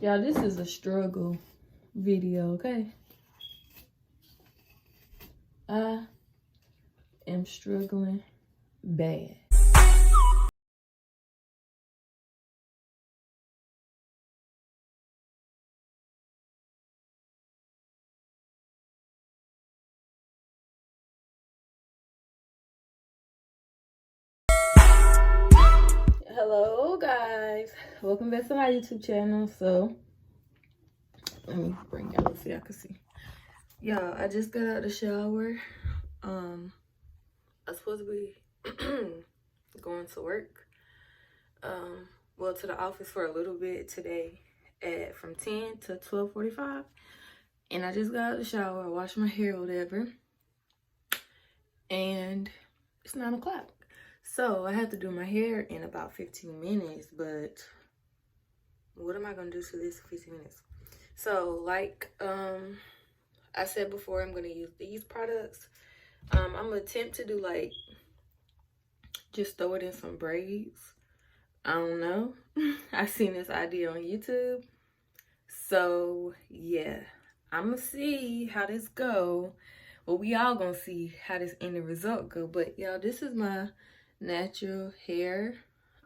Y'all, this is a struggle video, okay? I am struggling bad. Hello guys, welcome back to my YouTube channel. So let me bring y'all so y'all can see. Y'all, I just got out of the shower. I was supposed to be going to work, well, to the office for a little bit today at from 10 to 12:45, and I just got out of the shower. I washed my hair or whatever, and it's 9 o'clock. So I have to do my hair in about 15 minutes, but what am I gonna do to this in 15 minutes? So like I said before, I'm gonna use these products. I'm gonna attempt to do like just throw it in some braids. I don't know. I seen this idea on YouTube. So yeah, I'm gonna see how this go. Well, we all gonna see how this end result go. But y'all, this is my natural hair.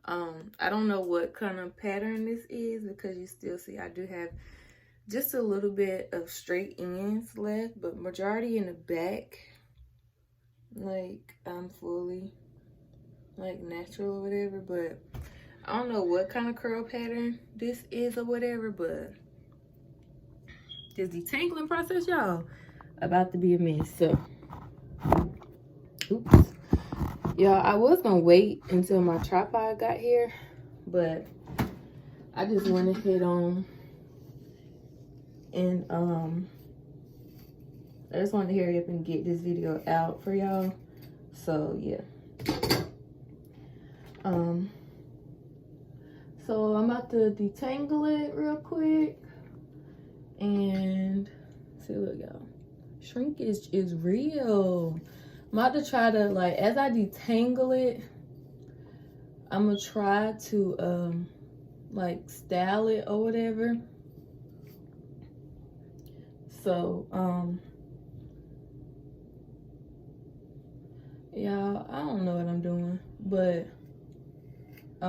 I don't know what kind of pattern this is because you still see I do have just a little bit of straight ends left, but majority in the back, like I'm fully like natural or whatever. But I don't know what kind of curl pattern this is or whatever, but this detangling process, y'all, about to be a mess. So oops. Y'all, I was gonna wait until my tripod got here, but I just went ahead on and I just wanted to hurry up and get this video out for y'all. So yeah. So I'm about to detangle it real quick. And see, look y'all, shrinkage is real. I'm about to try to, like, as I detangle it, I'm gonna try to like style it or whatever. So y'all, I don't know what I'm doing, but I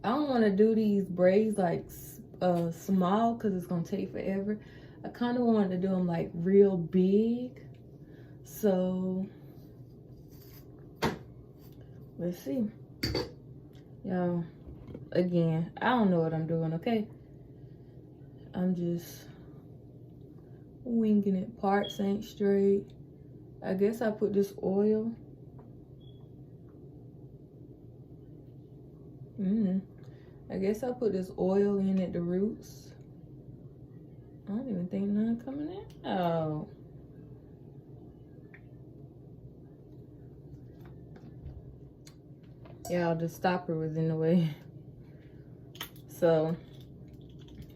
don't want to do these braids like small because it's gonna take forever. I kind of wanted to do them like real big. So let's see. Y'all, again, I don't know what I'm doing, okay? I'm just winging it. Parts ain't straight. I guess I put this oil. I guess I put this oil in at the roots. I don't even think none coming in. Oh. Y'all, the stopper was in the way. So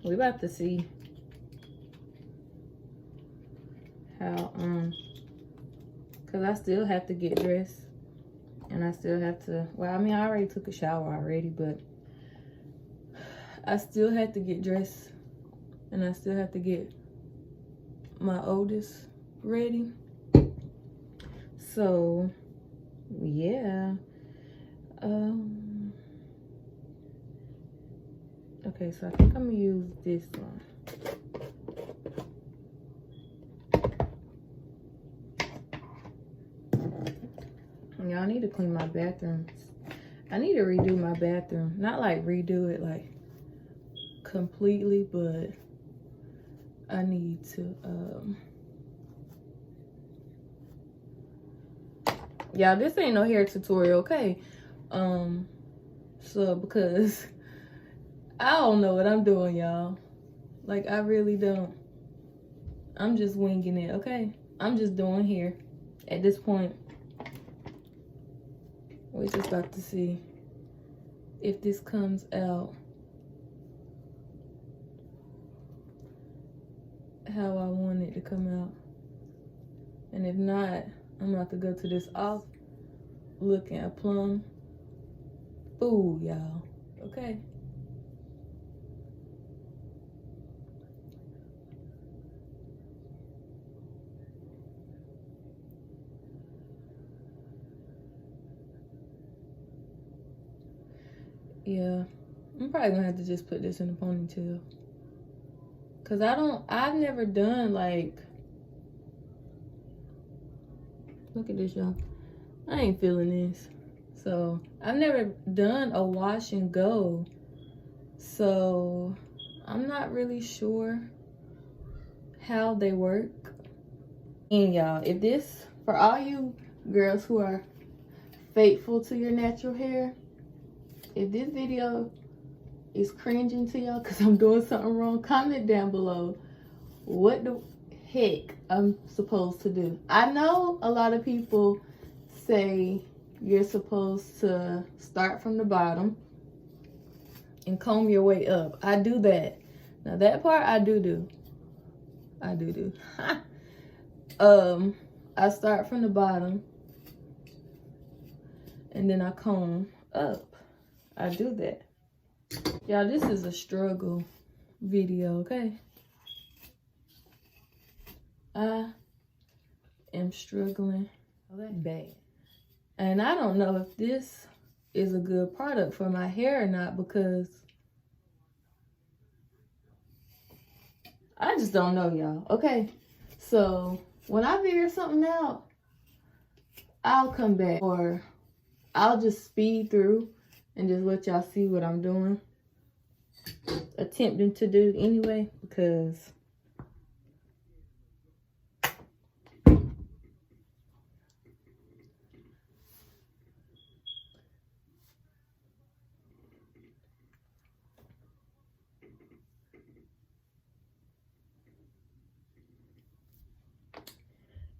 we about to see how because I still have to get dressed, and I still have to, well, I mean, I already took a shower already, but I still have to get dressed, and I still have to get my oldest ready. So yeah. Okay, so I think I'm gonna use this one. Y'all, I need to clean my bathrooms. I need to redo my bathroom. Not like redo it like completely, but I need to y'all, this ain't no hair tutorial, okay? So because I don't know what I'm doing, y'all. Like, I really don't. I'm just winging it, okay? I'm just doing hair at this point. We're just about to see if this comes out how I want it to come out. And if not, I'm about to go to this off looking a plum fool, y'all. Okay? Yeah, I'm probably gonna have to just put this in a ponytail. Cause I've never done like, look at this, y'all. I ain't feeling this. So I've never done a wash and go. So I'm not really sure how they work. And y'all, if this, for all you girls who are faithful to your natural hair, if this video is cringing to y'all because I'm doing something wrong, comment down below what the heck I'm supposed to do. I know a lot of people say you're supposed to start from the bottom and comb your way up. I do that. Now that part I do. I do. I start from the bottom and then I comb up. I do that. Y'all, this is a struggle video, okay? I am struggling. Oh, that's bad. And I don't know if this is a good product for my hair or not, because I just don't know, y'all. Okay, so when I figure something out, I'll come back, or I'll just speed through and just let y'all see what I'm doing, attempting to do anyway, because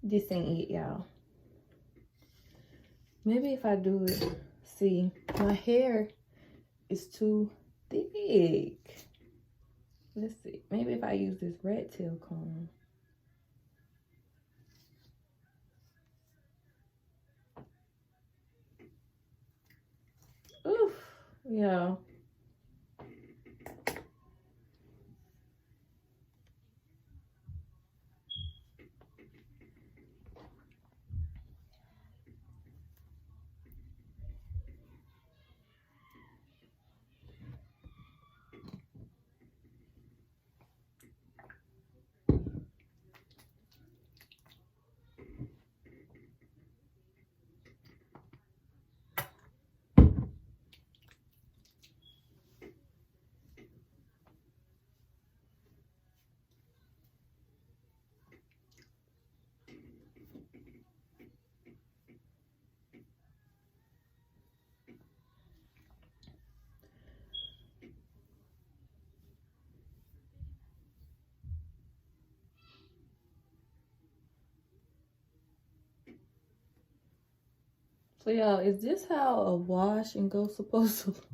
this ain't it, y'all. Maybe if I do it, see, my hair is too thick. Let's see, maybe if I use this rat tail comb. Oof, yeah. So y'all, is this how a wash and go supposed to look?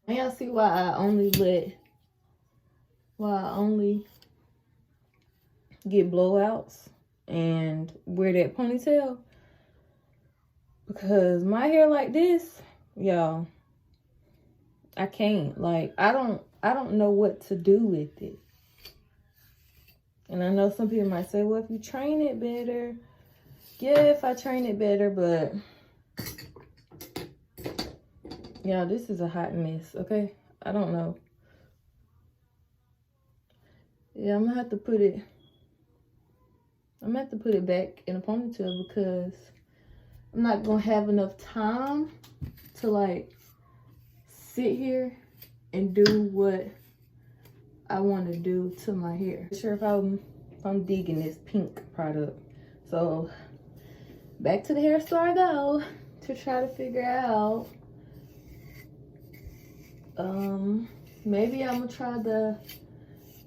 And y'all see why I only get blowouts and wear that ponytail? Because my hair like this, y'all, I can't. Like, I don't know what to do with it. And I know some people might say, well, if you train it better. Yeah, if I train it better, but yeah, this is a hot mess, okay? I don't know. Yeah, I'm gonna have to put it back in a ponytail because I'm not gonna have enough time to like sit here and do what I want to do to my hair. Not sure if I'm digging this pink product. So back to the hair store I go to try to figure out. Maybe I'm gonna try the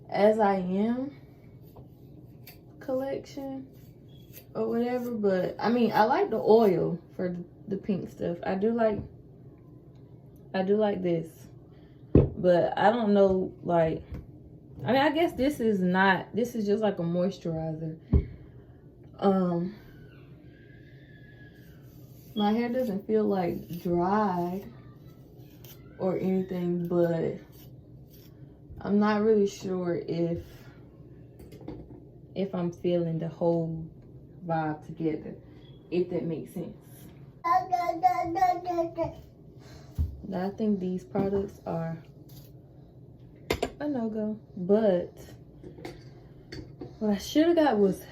As I Am collection or whatever. But I mean, I like the oil for the pink stuff. I do like this, but I don't know, like, I mean, I guess this is just like a moisturizer. My hair doesn't feel like dried or anything, but I'm not really sure if I'm feeling the whole vibe together, if that makes sense. I think these products are a no-go, but what I should have got was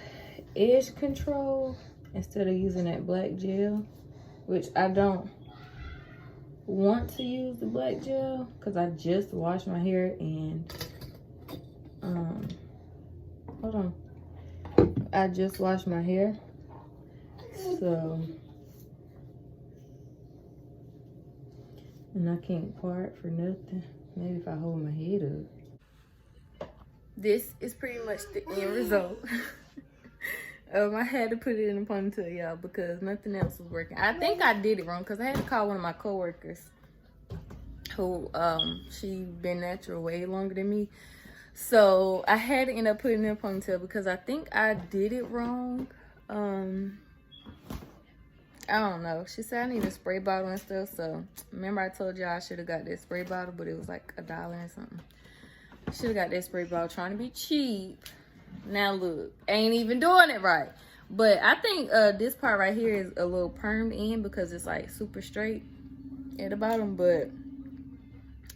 edge control instead of using that black gel, which I don't want to use the black gel because I just washed my hair and hold on, I just washed my hair, so, and I can't part for nothing. Maybe if I hold my head up. This is pretty much the end result. I had to put it in a ponytail, y'all, because nothing else was working. I think I did it wrong because I had to call one of my coworkers who, she been natural way longer than me. So I had to end up putting it in a ponytail because I think I did it wrong. I don't know. She said I need a spray bottle and stuff. So remember I told y'all I should have got that spray bottle, but it was like $1 or something. Should have got that spray bottle trying to be cheap. Now look, ain't even doing it right. But I think this part right here is a little permed in because it's like super straight at the bottom. But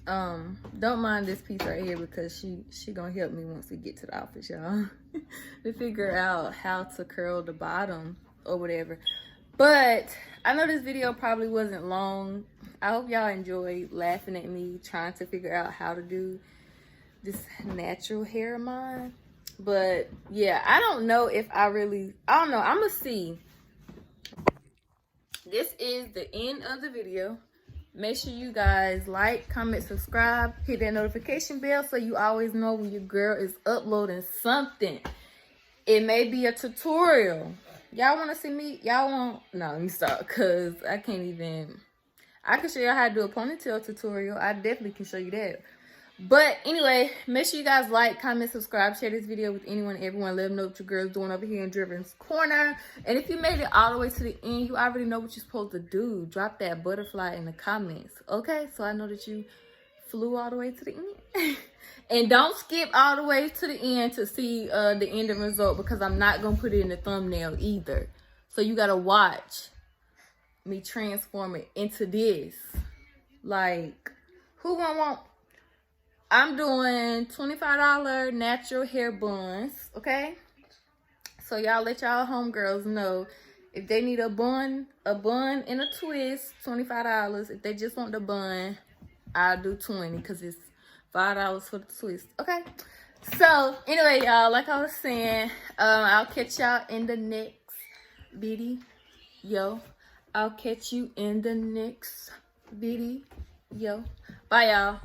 don't mind this piece right here because she gonna help me once we get to the office, y'all, to figure out how to curl the bottom or whatever. But I know this video probably wasn't long. I hope y'all enjoyed laughing at me trying to figure out how to do this natural hair of mine. But yeah, I don't know if I don't know. I'm gonna see. This is the end of the video. Make sure you guys like, comment, subscribe, hit that notification bell so you always know when your girl is uploading something. It may be a tutorial. Y'all want to see me? Y'all want? No, let me stop because I can't even. I can show y'all how to do a ponytail tutorial. I definitely can show you that. But anyway, make sure you guys like, comment, subscribe, share this video with anyone, everyone. Let them know what your girl's doing over here in Driven's Corner. And if you made it all the way to the end, you already know what you're supposed to do. Drop that butterfly in the comments. Okay? So I know that you flew all the way to the end. And don't skip all the way to the end to see the ending result because I'm not going to put it in the thumbnail either. So you got to watch me transform it into this. Like, who gonna want? I'm doing $25 natural hair buns, okay? So y'all let y'all homegirls know if they need a bun and a twist, $25. If they just want the bun, I'll do $20 because it's $5 for the twist, okay? So anyway, y'all, like I was saying, I'll catch y'all in the next video. I'll catch you in the next video. Bye, y'all.